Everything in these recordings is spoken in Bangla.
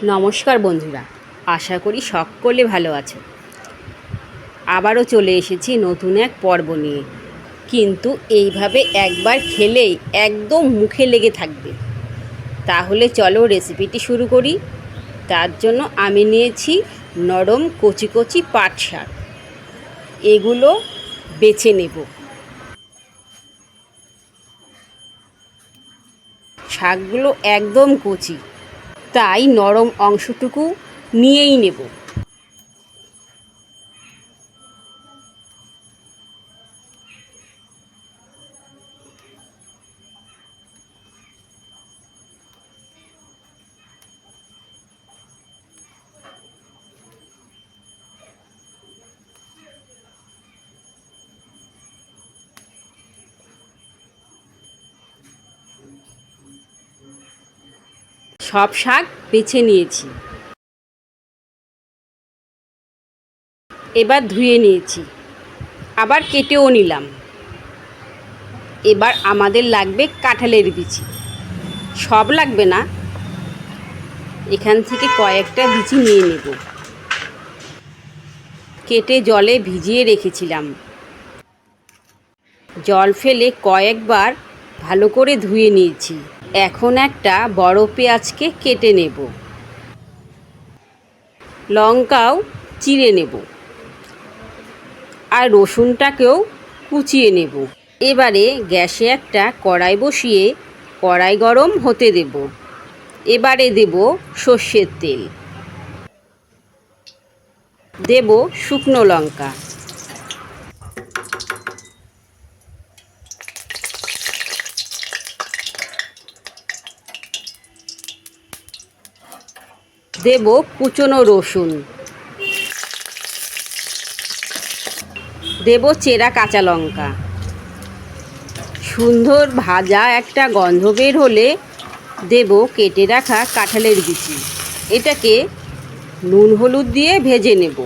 নমস্কার বন্ধুরা, আশা করি সকলে ভালো আছো। আবারও চলে এসেছি নতুন এক পর্ব নিয়ে। কিন্তু এইভাবে একবার খেলেই একদম মুখে লেগে থাকবে। তাহলে চলো রেসিপিটি শুরু করি। তার জন্য আমি নিয়েছি নরম কচি কচি পাট শাক। এগুলো বেছে নেব। শাকগুলো একদম কচি, তাই নরম অংশটুকু নিয়েই নেব। সব শাক বেছে নিয়েছি। এবার ধুয়ে নিয়েছি, আবার কেটেও নিলাম। এবার আমাদের লাগবে কাঁঠালের বিচি। সব লাগবে না, এখান থেকে কয়েকটা বিচি নিয়ে নেব। কেটে জলে ভিজিয়ে রেখেছিলাম। জল ফেলে কয়েকবার ভালো করে ধুয়ে নিয়েছি। এখন একটা বড় পেঁয়াজকে কেটে নেব। লঙ্কাও চিড়ে নেব, আর রসুনটাকেও কুচিয়ে নেব। এবারে গ্যাসে একটা কড়াই বসিয়ে কড়াই গরম হতে দেব। এবারে দেব সর্ষের তেল, দেব শুকনো লঙ্কা, দেব কুচনো রসুন, দেব চেরা কাঁচা লঙ্কা। সুন্দর ভাজা একটা গন্ধ বের হলে দেব কেটে রাখা কাঁঠালের বিচি। এটাকে নুন হলুদ দিয়ে ভেজে নেব।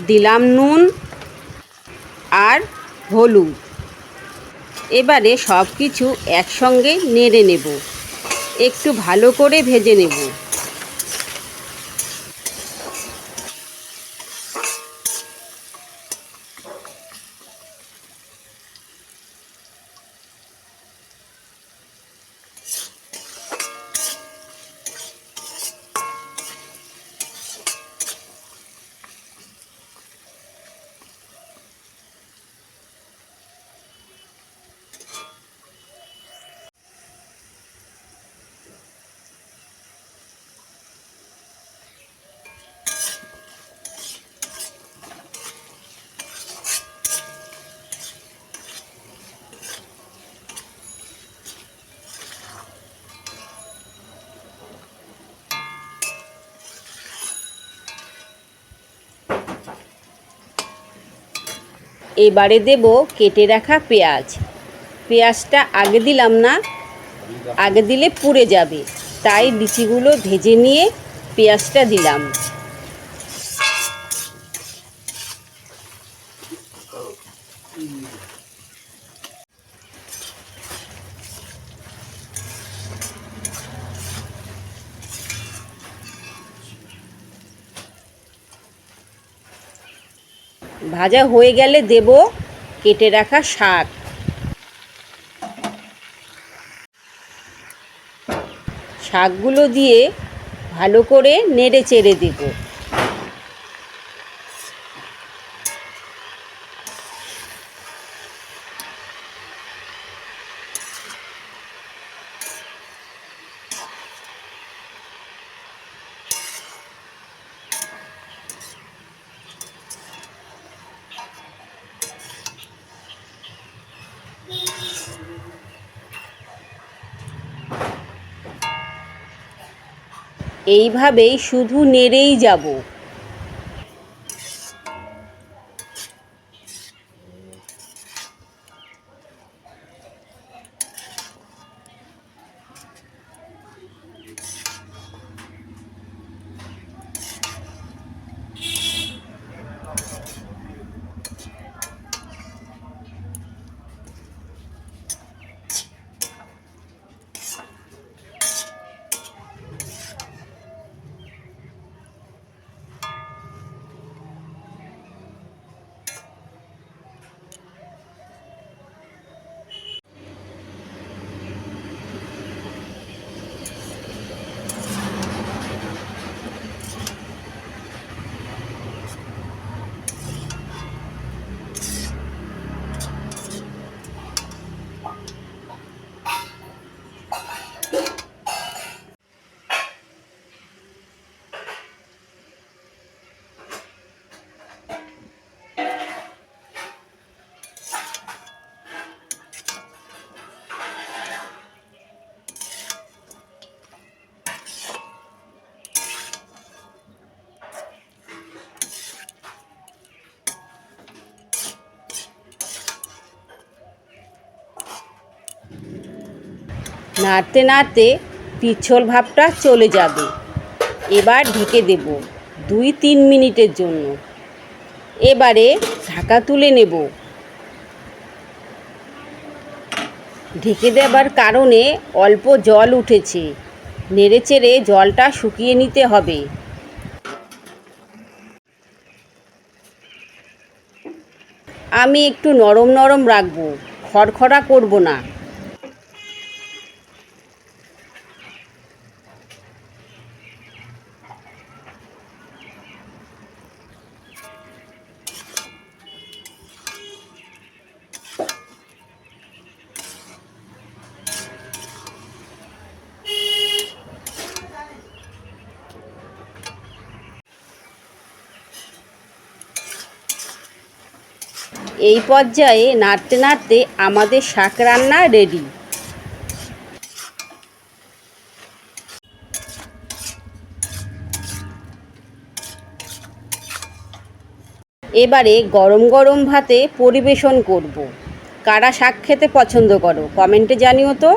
দিলাম নুন আর হলুদ। এবারে সব কিছু একসঙ্গে নেড়ে নেব, একটু ভালো করে ভেজে নেব। এবারে দেব কেটে রাখা পেঁয়াজ। পেঁয়াজটা আগে দিলাম না, আগে দিলে পুড়ে যাবে, তাই বিচিগুলো ভেজে নিয়ে পেঁয়াজটা দিলাম। ভাজা হয়ে গেলে দেব কেটে রাখা শাক। শাকগুলো দিয়ে ভালো করে নেড়ে চেড়ে দেব। এইভাবেই শুধু নেড়েই যাব। নাড়তে নাড়তে পিছল ভাবটা চলে যাবে। এবার ঢেকে দেব 2-3 মিনিটের জন্য। এবারে ঢাকা তুলে নেব। ঢেকে দেবার কারণে অল্প জল উঠেছে, নেড়েচেড়ে জলটা শুকিয়ে নিতে হবে। আমি একটু নরম নরম রাখবো, খড়খড়া করব না। এই পর্যায়ে নাড়তে নাড়তে আমাদের শাক রান্না রেডি। এবারে গরম গরম ভাতে পরিবেশন করব। কারা শাক খেতে পছন্দ করো কমেন্টে জানিও তো।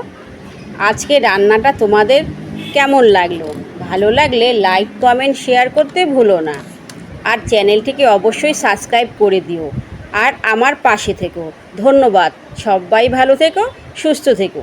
আজকে রান্নাটা তোমাদের কেমন লাগলো? ভালো লাগলে লাইক কমেন্ট শেয়ার করতে ভুলো না। আর চ্যানেলটিকে অবশ্যই সাবস্ক্রাইব করে দিও। আর আমার পাশে থেকো। ধন্যবাদ। সবাই ভালো থেকো, সুস্থ থেকো।